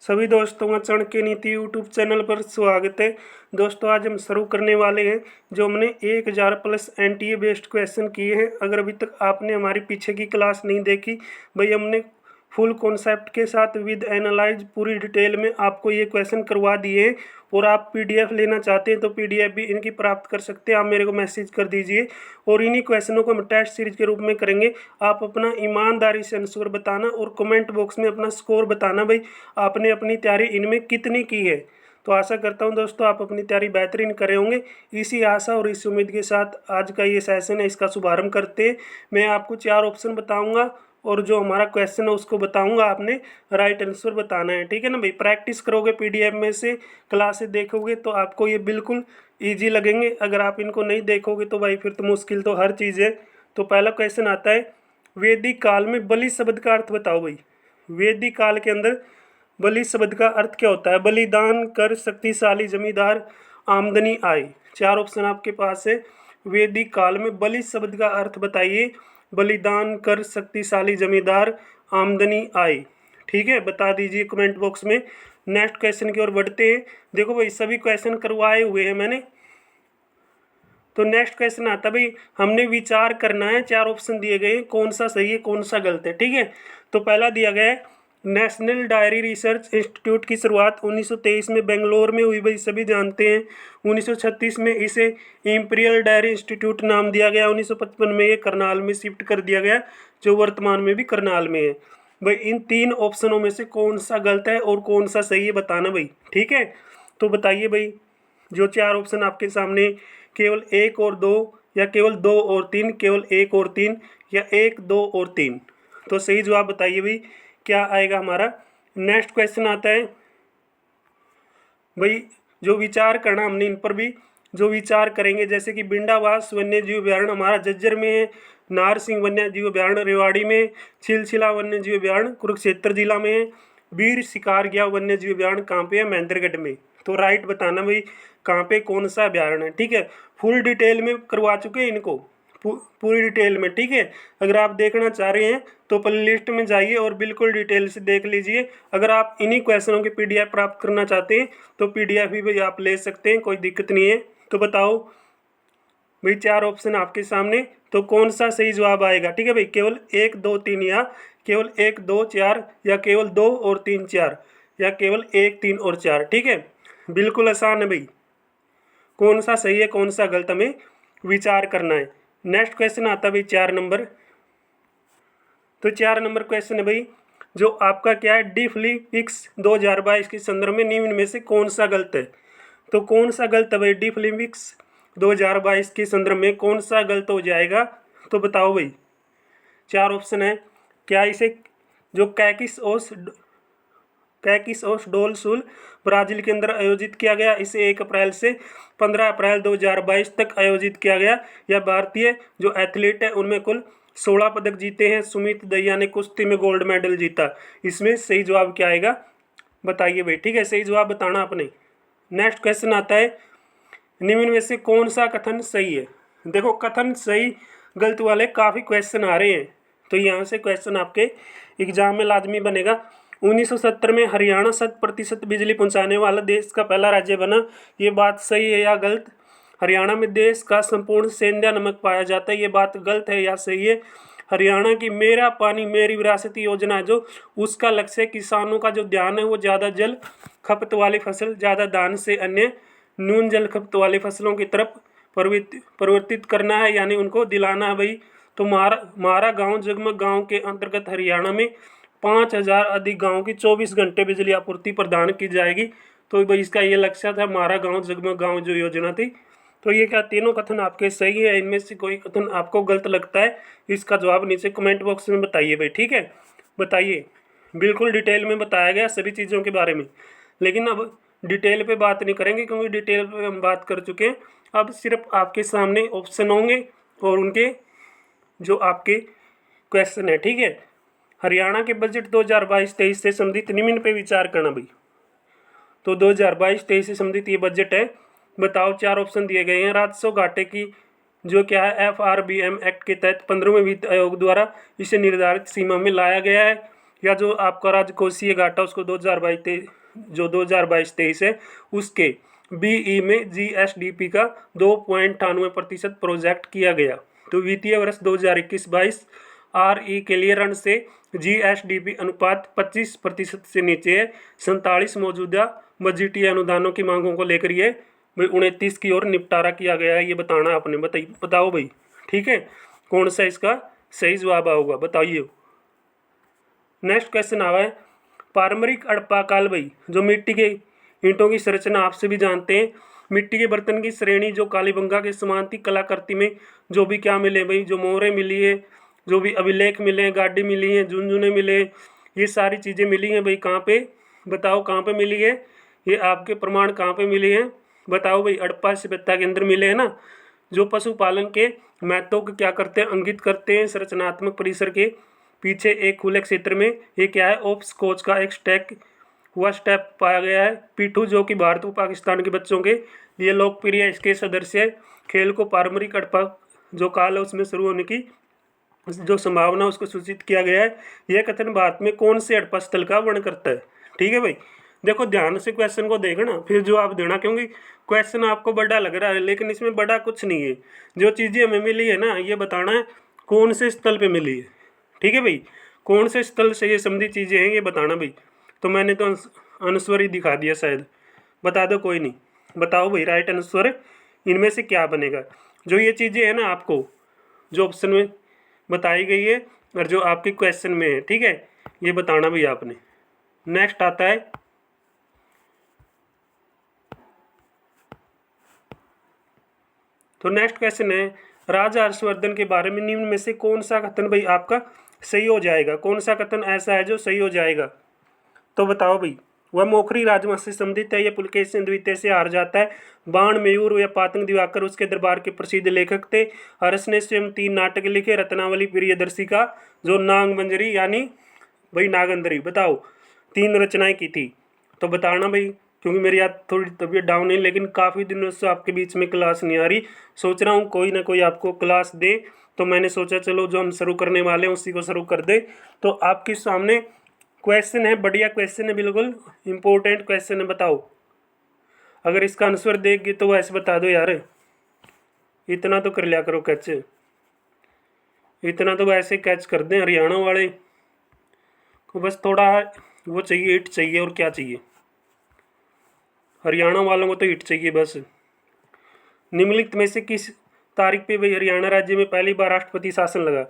सभी दोस्तों का चाणक्य नीति यूट्यूब चैनल पर स्वागत है। दोस्तों आज हम शुरू करने वाले हैं जो हमने 1000 प्लस एनटीए बेस्ड क्वेश्चन किए हैं। अगर अभी तक आपने हमारी पीछे की क्लास नहीं देखी, भाई हमने फुल कॉन्सेप्ट के साथ विद एनालाइज पूरी डिटेल में आपको ये क्वेश्चन करवा दिए हैं। और आप पीडीएफ लेना चाहते हैं तो पीडीएफ भी इनकी प्राप्त कर सकते हैं। आप मेरे को मैसेज कर दीजिए और इन्हीं क्वेश्चनों को हम टेस्ट सीरीज के रूप में करेंगे। आप अपना ईमानदारी से आंसर बताना और कमेंट बॉक्स में अपना स्कोर बताना, भाई आपने अपनी तैयारी इनमें कितनी की है। तो आशा करता हूं दोस्तों आप अपनी तैयारी बेहतरीन करे होंगे। इसी आशा और इस उम्मीद के साथ आज का ये सेशन है, इसका शुभारंभ करते हैं। मैं आपको 4 ऑप्शन बताऊंगा और जो हमारा क्वेश्चन है उसको बताऊंगा, आपने राइट आंसर बताना है, ठीक है ना भाई। प्रैक्टिस करोगे पीडीएफ में से, क्लासेस देखोगे तो आपको ये बिल्कुल ईजी लगेंगे। अगर आप इनको नहीं देखोगे तो भाई फिर तो मुश्किल तो हर चीज़ है। तो पहला क्वेश्चन आता है, वैदिक काल में बलि शब्द का अर्थ बताओ भाई। वैदिक काल के अंदर बलि शब्द का अर्थ क्या होता है? बलिदान कर, शक्तिशाली, जमींदार, आमदनी, आय। 4 ऑप्शन आपके पास है। वैदिक काल में बलि शब्द का अर्थ बताइए। बलिदान कर, शक्तिशाली, जमींदार, आमदनी, आय। ठीक है, बता दीजिए कमेंट बॉक्स में। नेक्स्ट क्वेश्चन की ओर बढ़ते हैं। देखो भाई सभी क्वेश्चन करवाए हुए हैं मैंने। तो नेक्स्ट क्वेश्चन आता है भाई, हमने विचार करना है, 4 ऑप्शन दिए गए हैं, कौन सा सही है कौन सा गलत है, ठीक है। तो पहला दिया गया है, नेशनल डायरी रिसर्च इंस्टीट्यूट की शुरुआत 1923 में बेंगलोर में हुई, भाई सभी जानते हैं। 1936 में इसे इंपीरियल डायरी इंस्टीट्यूट नाम दिया गया। 1955 में ये करनाल में शिफ्ट कर दिया गया, जो वर्तमान में भी करनाल में है। भाई इन 3 ऑप्शनों में से कौन सा गलत है और कौन सा सही है बताना भाई, ठीक है। तो बताइए भाई, जो 4 ऑप्शन आपके सामने, केवल 1 और 2 या केवल 2 और 3, केवल 1 और 3 या 1, 2 और 3। तो सही जवाब बताइए भाई क्या आएगा हमारा। नेक्स्ट क्वेश्चन आता है भाई, जो विचार करना हमने इन पर भी जो विचार करेंगे, जैसे कि बिंडावास वन्य जीव अभ्यारण्य हमारा झज्जर में है, नारसिंह वन्य जीव अभ्यारण्य रेवाड़ी में, छिलछिला वन्य जीव अभ्यारण्य कुरुक्षेत्र जिला में है, वीर शिकारगिया वन्य जीव अभ्यारण्य कहाँ पे है? महेंद्रगढ़ में। तो राइट बताना भाई कहाँ पे कौन सा अभ्यारण्य है, ठीक है। फुल डिटेल में करवा चुके हैं इनको, पूरी डिटेल में, ठीक है। अगर आप देखना चाह रहे हैं तो प्ले लिस्ट में जाइए और बिल्कुल डिटेल से देख लीजिए। अगर आप इन्हीं क्वेश्चनों की पीडीएफ प्राप्त करना चाहते हैं तो पीडीएफ भी भाई आप ले सकते हैं, कोई दिक्कत नहीं है। तो बताओ भाई 4 ऑप्शन आपके सामने, तो कौन सा सही जवाब आएगा, ठीक है भाई। केवल 1, 2, 3 या केवल 1, 2, 4 या केवल 2 और 3, 4 या केवल 1, 3 और 4, ठीक है। बिल्कुल आसान है भाई, कौन सा सही है कौन सा गलत हमें विचार करना है। नेक्स्ट क्वेश्चन आता है भाई 4 नंबर। तो 4 नंबर क्वेश्चन है भाई, जो आपका क्या है, डी फिलिपिक्स 2022 के संदर्भ में निम्न में से कौन सा गलत है। तो कौन सा गलत है भाई, डी फिलिपिक्स 2022 के संदर्भ में कौन सा गलत हो जाएगा। तो बताओ भाई, 4 ऑप्शन है। क्या इसे जो कैकिस ओस डोल सुल ब्राजील के अंदर आयोजित किया गया, इसे 1 अप्रैल से 15 अप्रैल 2022 तक आयोजित किया गया, या भारतीय जो एथलीट है उनमें कुल 16 पदक जीते हैं। सुमित दहिया ने कुश्ती में गोल्ड मेडल जीता। इसमें सही जवाब क्या आएगा बताइए भाई, ठीक है। सही जवाब बताना आपने। नेक्स्ट क्वेश्चन आता है, निम्न में से कौन सा कथन सही है। देखो कथन सही गलत वाले काफ़ी क्वेश्चन आ रहे हैं, तो यहाँ से क्वेश्चन आपके एग्जाम में लाजमी बनेगा। 1970 में हरियाणा 100% बिजली पहुंचाने वाला देश का पहला राज्य बना, ये बात सही है या गलत। हरियाणा में देश का संपूर्ण सेंधा नमक पाया जाता है, ये बात गलत है या सही है। हरियाणा की मेरा पानी मेरी विरासत योजना है जो, उसका लक्ष्य किसानों का जो ध्यान है वो ज़्यादा जल खपत वाली फसल ज़्यादा दान से अन्य न्यून जल खपत वाली फसलों की तरफ परिवर्तित करना है, यानी उनको दिलाना है भाई। तो मारा गांव जगमग गांव के अंतर्गत हरियाणा में 5000 अधिक गाँव की 24 घंटे बिजली आपूर्ति प्रदान की जाएगी। तो भाई इसका ये लक्ष्य था, मारा गांव जगमग गांव जो योजना थी। तो ये क्या तीनों कथन आपके सही है, इनमें से कोई कथन आपको गलत लगता है, इसका जवाब नीचे कमेंट बॉक्स में बताइए भाई, ठीक है। बताइए, बिल्कुल डिटेल में बताया गया सभी चीज़ों के बारे में, लेकिन अब डिटेल पे बात नहीं करेंगे क्योंकि डिटेल पे हम बात कर चुके हैं। अब सिर्फ आपके सामने ऑप्शन होंगे और उनके जो आपके क्वेश्चन है, ठीक है। हरियाणा के बजट 2022-23 से संबंधित निम्न पे विचार करना भाई। तो 2022-23 से संबंधित ये बजट है, बताओ। 4 ऑप्शन दिए गए हैं। राजस्व घाटे की जो क्या है, FRBM एक्ट के तहत 15वें वित्त आयोग द्वारा इसे निर्धारित सीमा में लाया गया है। या जो आपका राजकोषीय घाटा उसको 2022-23 है उसके बीई में जीएसडीपी का 2.98% प्रोजेक्ट किया गया। तो वित्तीय वर्ष 2021-22 आरई के लिए ऋण से जीएसडीपी अनुपात 25% से नीचे है। 47 मौजूदा बजटीय अनुदानों की मांगों को लेकर ये 29 की ओर निपटारा किया गया है। ये बताना आपने, बताओ भाई, ठीक है, कौन सा इसका सही जवाब होगा, बताइए। नेक्स्ट क्वेश्चन आवा है पारंपरिक हड़प्पा काल भाई, जो मिट्टी के ईंटों की संरचना आपसे भी जानते हैं। मिट्टी के बर्तन की श्रेणी जो कालीबंगा के समान थी, कलाकृति में जो भी क्या मिले भाई, जो मोहरें मिली है, जो भी अभिलेख मिले हैं, गाड़ी मिली है, झुनझुने मिले, ये सारी चीज़ें मिली हैं भाई। कहाँ पे, बताओ कहाँ पे मिली है, ये आपके प्रमाण कहाँ पे मिले हैं, बताओ भाई। हड़प्पा सभ्यता के अंदर मिले हैं ना। जो पशुपालन के महत्व को क्या करते हैं, अंकित करते हैं। संरचनात्मक परिसर के पीछे एक खुले क्षेत्र में ये क्या है, ओप्स कोच का एक स्टैक हुआ स्टेप पाया गया है। पीठू जो कि भारत और पाकिस्तान के बच्चों के लिए लोकप्रिय इसके सदस्य खेल को पारंपरिक हड़प्पा जो काल है उसमें शुरू होने की जो संभावना उसको सूचित किया गया है। यह कथन भारत में कौन से हड़प्पा स्थल का वर्णन करता है, ठीक है भाई। देखो ध्यान से क्वेश्चन को देखना फिर जवाब देना, क्योंकि क्वेश्चन आपको बड़ा लग रहा है लेकिन इसमें बड़ा कुछ नहीं है। जो चीज़ें हमें मिली है ना, ये बताना है कौन से स्थल पे मिली है, ठीक है भाई। कौन से स्थल से ये संबंधी चीज़ें हैं ये बताना भाई। तो मैंने तो आंसर ही दिखा दिया शायद, बता दो, कोई नहीं, बताओ भाई राइट आंसर इनमें से क्या बनेगा। जो ये चीज़ें हैं ना आपको जो ऑप्शन में बताई गई है और जो आपके क्वेश्चन में है, ठीक है, ये बताना भी आपने। नेक्स्ट आता है तो नेक्स्ट क्वेश्चन है राजा हर्षवर्धन के बारे में निम्न में से कौन सा कथन भाई आपका सही हो जाएगा, कौन सा कथन ऐसा है जो सही हो जाएगा, तो बताओ भाई। वह मोखरी राजवंश से संबंधित है, यह पुलकेशिन द्वितीय से हार जाता है। बाण मयूर या पातंग दिवाकर उसके दरबार के प्रसिद्ध लेखक थे। हर्ष ने स्वयं 3 नाटक लिखे, रत्नावली, प्रियदर्शी का जो नागमंजरी यानी भाई नागंदरी, बताओ 3 रचनाएं की थी। तो बताना भाई, क्योंकि मेरी याद थोड़ी तबीयत डाउन है लेकिन काफ़ी दिनों से आपके बीच में क्लास नहीं आ रही। सोच रहा हूँ कोई ना कोई आपको क्लास दे, तो मैंने सोचा चलो जो हम शुरू करने वाले हैं उसी को शुरू कर दे। तो आपके सामने क्वेश्चन है, बढ़िया क्वेश्चन है, बिल्कुल इम्पोर्टेंट क्वेश्चन है। बताओ अगर इसका आंसर देगी तो वैसे बता दो यार, इतना तो कर लिया करो कैच, इतना तो वैसे कैच कर दें। हरियाणा वाले को बस थोड़ा वो चाहिए, हिट चाहिए, और क्या चाहिए, हरियाणा वालों को तो हिट चाहिए बस। निम्नलिखित में से किस तारीख पे भाई हरियाणा राज्य में पहली बार राष्ट्रपति शासन लगा।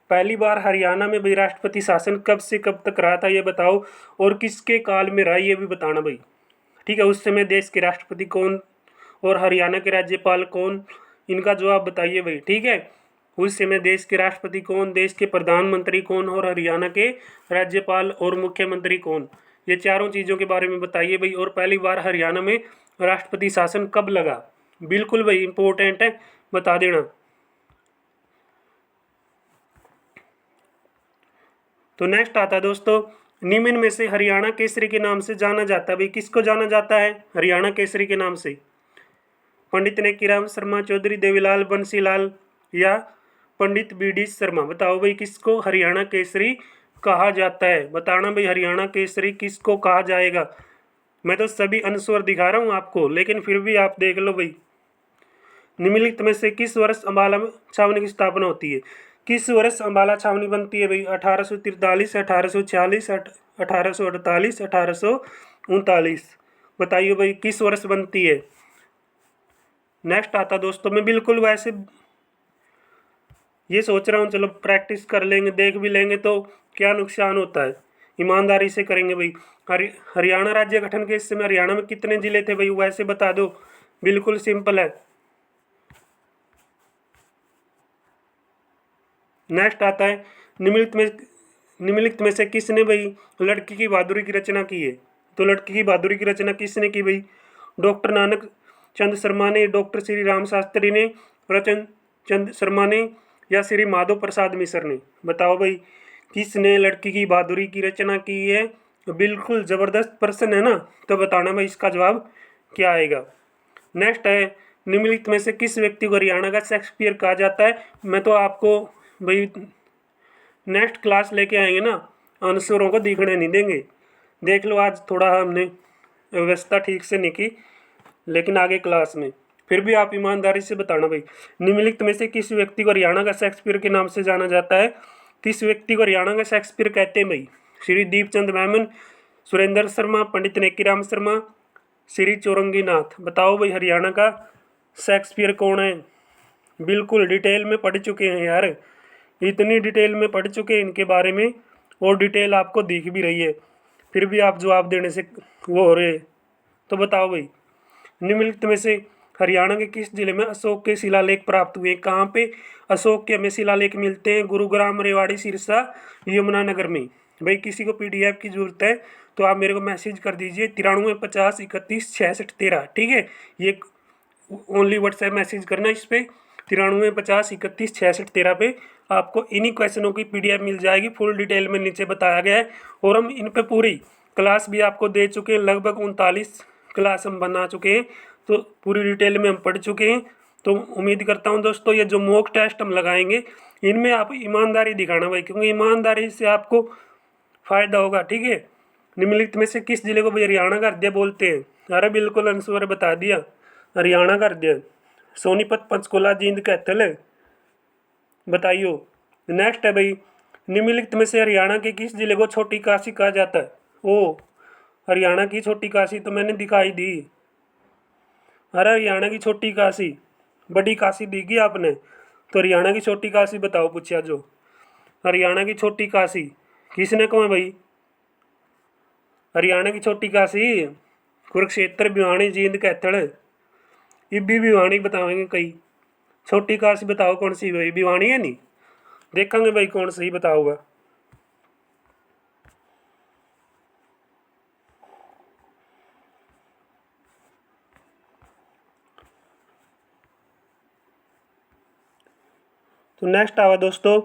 पहली बार हरियाणा में भाई राष्ट्रपति शासन कब से कब तक रहा था ये बताओ, और किसके काल में रहा ये भी बताना भाई, ठीक है। उस समय देश के राष्ट्रपति कौन और हरियाणा के राज्यपाल कौन, इनका जवाब बताइए भाई, ठीक है। उस समय देश के राष्ट्रपति कौन, देश के प्रधानमंत्री कौन, और हरियाणा के राज्यपाल और मुख्यमंत्री कौन, ये चारों चीज़ों के बारे में बताइए भाई। और पहली बार हरियाणा में राष्ट्रपति शासन कब लगा, बिल्कुल भाई इंपॉर्टेंट है, बता देना। तो नेक्स्ट आता है दोस्तों, निम्न में से हरियाणा केसरी के नाम से जाना जाता है भाई, किसको जाना जाता है हरियाणा केसरी के नाम से। पंडित नेकीराम शर्मा, चौधरी देवीलाल, बंसीलाल या पंडित बीडी शर्मा, बताओ भाई किसको हरियाणा केसरी कहा जाता है, बताना भाई हरियाणा केसरी किसको कहा जाएगा। मैं तो सभी आंसर दिखा रहा हूँ आपको लेकिन फिर भी आप देख लो भाई। निम्नलिखित में से किस वर्ष अम्बाला में छावनी की स्थापना होती है, किस वर्ष अम्बाला छावनी बनती है भाई, 1843, 1846, 1848, 1839, बताइए भाई किस वर्ष बनती है। नेक्स्ट आता दोस्तों, मैं बिल्कुल वैसे ये सोच रहा हूँ चलो प्रैक्टिस कर लेंगे, देख भी लेंगे तो क्या नुकसान होता है, ईमानदारी से करेंगे भाई। हरियाणा राज्य गठन के इस समय हरियाणा में कितने जिले थे भाई, वैसे बता दो, बिल्कुल सिंपल है। नेक्स्ट आता है, निम्नलिखित में से किसने भाई लड़की की बहादुरी की रचना की है। तो लड़की की बहादुरी की रचना किसने की भाई, डॉक्टर नानक चंद शर्मा ने, डॉक्टर श्री राम शास्त्री ने, रतन चंद शर्मा ने, या श्री माधव प्रसाद मिश्र ने, बताओ भाई किसने लड़की की बहादुरी की रचना की है। बिल्कुल ज़बरदस्त प्रश्न है ना, तो बताना भाई इसका जवाब क्या आएगा। नेक्स्ट है, निम्नलिखित में से किस व्यक्ति को हरियाणा का शेक्सपियर कहा जाता है। मैं तो आपको भाई नेक्स्ट क्लास लेके आएंगे ना, आंसरों को दिखने नहीं देंगे। देख लो आज थोड़ा हमने व्यवस्था ठीक से नहीं की, लेकिन आगे क्लास में फिर भी आप ईमानदारी से बताना भाई। निम्नलिखित में से किस व्यक्ति को हरियाणा का शेक्सपियर के नाम से जाना जाता है? किस व्यक्ति को हरियाणा का शेक्सपियर कहते हैं भाई? श्री दीपचंद मेमन, सुरेंद्र शर्मा, पंडित नेकीराम शर्मा, श्री चौरंगीनाथ। बताओ भाई हरियाणा का शेक्सपियर कौन है? बिल्कुल डिटेल में पढ़ चुके हैं यार, इतनी डिटेल में पढ़ चुके हैं इनके बारे में, और डिटेल आपको दिख भी रही है, फिर भी आप जवाब देने से वो हो रहे। तो बताओ भाई निम्नलिखित में से हरियाणा के किस जिले में अशोक के शिलालेख प्राप्त हुए? कहाँ पे अशोक के हमें शिलालेख मिलते हैं? गुरुग्राम, रेवाड़ी, सिरसा, यमुनानगर में। भाई किसी को पीडीएफ की जरूरत है तो आप मेरे को मैसेज कर दीजिए 9350316613, ठीक है। ये ओनली व्हाट्सएप मैसेज करना इस पर 9350316613 पे आपको इन्हीं क्वेश्चनों की पीडीएफ मिल जाएगी, फुल डिटेल में नीचे बताया गया है। और हम इन पे पूरी क्लास भी आपको दे चुके हैं, लगभग 39 क्लास हम बना चुके हैं, तो पूरी डिटेल में हम पढ़ चुके हैं। तो उम्मीद करता हूं दोस्तों ये जो मॉक टेस्ट हम लगाएंगे इनमें आप ईमानदारी दिखाना भाई, क्योंकि ईमानदारी से आपको फ़ायदा होगा, ठीक है। निम्नलिखित में से किस जिले को भाई हरियाणा का हृदय बोलते हैं? अरे बिल्कुल आंसर बता दिया, हरियाणा का हृदय सोनीपत, पंचकुला, जींद, कैथल है। बताइयो नेक्स्ट है भाई, निम्नलिखित में से हरियाणा के किस जिले को छोटी काशी कहा जाता है? ओ हरियाणा की छोटी काशी तो मैंने दिखाई दी। अरे हरियाणा की छोटी काशी, बड़ी काशी दिखी आपने, तो हरियाणा की छोटी काशी बताओ पूछा जो। हरियाणा की छोटी काशी किसने कहा भाई? हरियाणा की छोटी काशी कुरुक्षेत्र, भिवानी, जींद, कैथल। ये भी भिवानी बताएंगे कई, छोटी काशी बताओ कौन सी भाई? भिवानी है नहीं, देखेंगे भाई कौन सही बताओगा। तो नेक्स्ट आवा दोस्तों,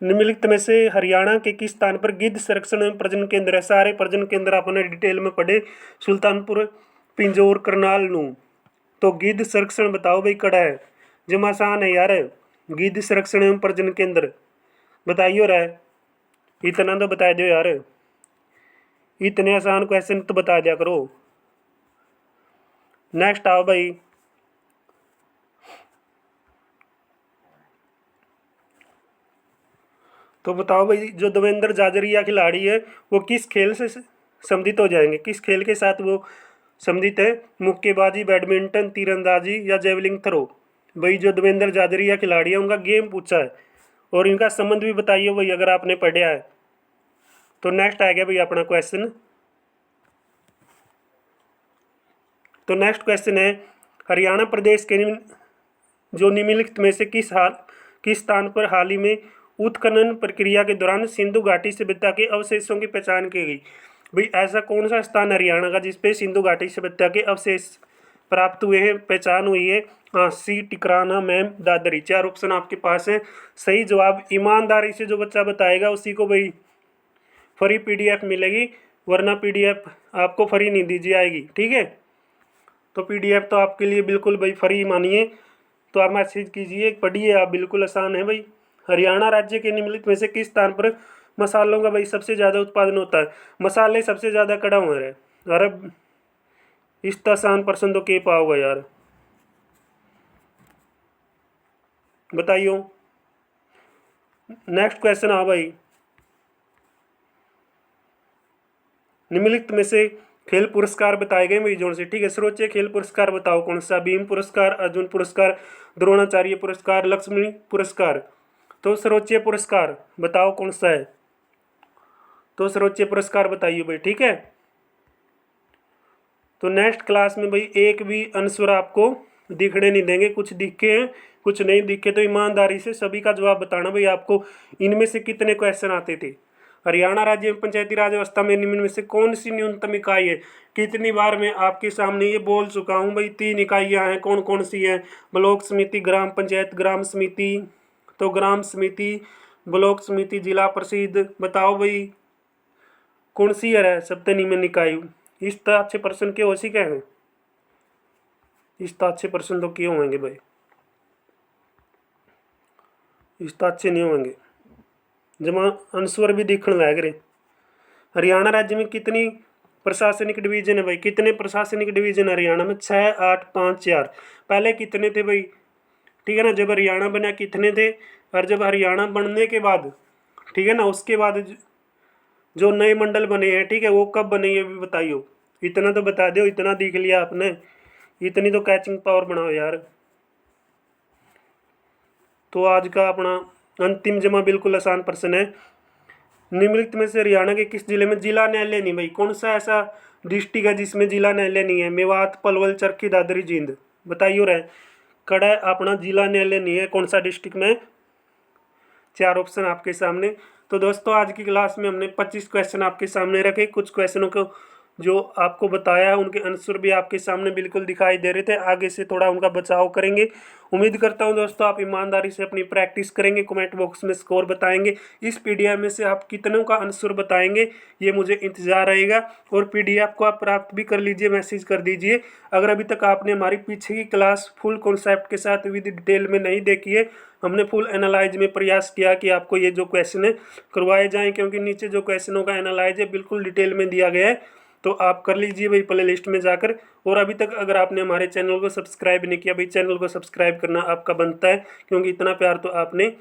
निम्नलिखित में से हरियाणा के किस स्थान पर गिद्ध संरक्षण एवं प्रजनन केंद्र है? सारे प्रजनन केंद्र आपने डिटेल में पढ़े, सुल्तानपुर, पिंजौर, करनाल नू। तो गिद्ध संरक्षण बताओ भाई कड़ा है, जो आसान है यार। गिद्ध संरक्षण एवं प्रजनन केंद्र बताइयो रहा है, इतना तो बता दो यार, इतने आसान क्वेश्चन तो बता दिया करो। नेक्स्ट आओ भाई, तो बताओ भाई जो देवेंद्र जाजरिया खिलाड़ी है वो किस खेल से संबंधित हो जाएंगे? किस खेल के साथ वो संबंधित है? मुक्केबाजी, बैडमिंटन, तीरंदाजी या जेवलिंग थ्रो। भाई जो देवेंद्र जाजरिया खिलाड़ी है उनका गेम पूछा है, और इनका संबंध भी बताइए भाई अगर आपने पढ़ा है तो। नेक्स्ट आ गया भाई अपना क्वेश्चन, तो नेक्स्ट क्वेश्चन है हरियाणा प्रदेश के जो निम्नलिखित में से किस स्थान पर हाल ही में उत्खनन प्रक्रिया के दौरान सिंधु घाटी सभ्यता के अवशेषों की पहचान की गई? भाई ऐसा कौन सा स्थान हरियाणा का जिसपे सिंधु घाटी सभ्यता के अवशेष प्राप्त हुए हैं, पहचान हुई है? हाँ, सी टिकराना, मैम, दादरी। 4 ऑप्शन आपके पास है। सही जवाब ईमानदारी से जो बच्चा बताएगा उसी को भाई फ्री पीडीएफ मिलेगी, वरना पीडीएफ आपको फ्री नहीं दी जाएगी, ठीक है। तो पीडीएफ तो आपके लिए बिल्कुल भाई फ्री मानिए, तो आप मैसेज कीजिए, पढ़िए आप, बिल्कुल आसान है भाई। हरियाणा राज्य के निम्नलिखित में से किस स्थान पर मसालों का भाई सबसे ज़्यादा उत्पादन होता है? मसाले सबसे ज़्यादा कड़ा हुए है। अरे इस आसान पर्सन तो के पाओगे यार, बताइयो। नेक्स्ट क्वेश्चन आ भाई, निम्नलिखित में से खेल पुरस्कार बताए गए भाई जोन से, ठीक है। सर्वोच्च खेल पुरस्कार बताओ कौन सा? भीम पुरस्कार, अर्जुन पुरस्कार, द्रोणाचार्य पुरस्कार, लक्ष्मी पुरस्कार। तो सर्वोच्च पुरस्कार बताओ कौन सा है? तो सर्वोच्च पुरस्कार बताइए भाई, ठीक है। तो नेक्स्ट क्लास में भाई एक भी आंसर आपको दिखने नहीं देंगे, कुछ दिखे हैं कुछ नहीं दिखे, तो ईमानदारी से सभी का जवाब बताना भाई आपको इनमें से कितने क्वेश्चन आते थे। हरियाणा राज्य एवं पंचायती राज व्यवस्था में निम्न में से कौन सी न्यूनतम इकाई है? कितनी बार मैं आपके सामने ये बोल चुका हूँ भाई, 3 इकाइयाँ हैं, कौन कौन सी हैं? ब्लॉक समिति, ग्राम पंचायत, ग्राम समिति। तो ग्राम समिति, ब्लॉक समिति, जिला परिषद। बताओ भाई कौन सी है सबसे निम्न इकाई? इस तरह अच्छे पर्सन के हो सी क्या है? इस तरह अच्छे पर्सन तो क्यों होंगे भाई? इस तरह अच्छे नहीं होंगे, जमा आंसर भी दिखने लग रहे। हरियाणा राज्य में कितनी प्रशासनिक डिवीजन है भाई? कितने प्रशासनिक डिवीजन हरियाणा में? 6, 8, 5, 4। पहले कितने थे भाई? ठीक है ना, जब हरियाणा बना कितने थे? और जब हरियाणा बनने के बाद, ठीक है ना, उसके बाद जो नए मंडल बने हैं, ठीक है, वो कब बने ये भी बताइयो। इतना तो बता दो, इतना देख लिया आपने, इतनी तो कैचिंग पावर बनाओ यार। तो आज का अपना अंतिम जमा बिल्कुल आसान प्रश्न है। निम्नलिखित में से हरियाणा के किस जिले में जिला न्यायालय नहीं? भाई कौन सा ऐसा डिस्ट्रिक्ट है जिसमें जिला न्यायालय नहीं है? मेवात, पलवल, चरखी, दादरी, जींद। बताइयो रहे कड़ा अपना जिला न्यायालय नहीं है, कौन सा डिस्ट्रिक्ट में? 4 ऑप्शन आपके सामने। तो दोस्तों आज की क्लास में हमने 25 क्वेश्चन आपके सामने रखे। कुछ क्वेश्चनों को जो आपको बताया है उनके आंसर भी आपके सामने बिल्कुल दिखाई दे रहे थे। आगे से थोड़ा उनका बचाव करेंगे। उम्मीद करता हूं दोस्तों आप ईमानदारी से अपनी प्रैक्टिस करेंगे, कमेंट बॉक्स में स्कोर बताएंगे। इस पीडीएफ में से आप कितनों का आंसर बताएंगे ये मुझे इंतजार रहेगा। और पीडीएफ को आप प्राप्त भी कर लीजिए, मैसेज कर दीजिए। अगर अभी तक आपने हमारी पीछे की क्लास फुल कॉन्सेप्ट के साथ विद डिटेल में नहीं देखी है, हमने फुल एनालाइज में प्रयास किया कि आपको ये जो क्वेश्चन है करवाए जाएं, क्योंकि नीचे जो क्वेश्चनों का एनालाइज है बिल्कुल डिटेल में दिया गया है। तो आप कर लीजिए भाई प्ले लिस्ट में जाकर। और अभी तक अगर आपने हमारे चैनल को सब्सक्राइब नहीं किया भाई, चैनल को सब्सक्राइब करना आपका बनता है, क्योंकि इतना प्यार तो आपने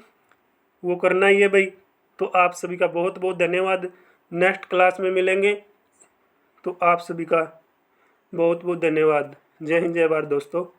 वो करना ही है भाई। तो आप सभी का बहुत बहुत धन्यवाद। नेक्स्ट क्लास में मिलेंगे। तो आप सभी का बहुत बहुत धन्यवाद। जय हिंद, जय भारत दोस्तों।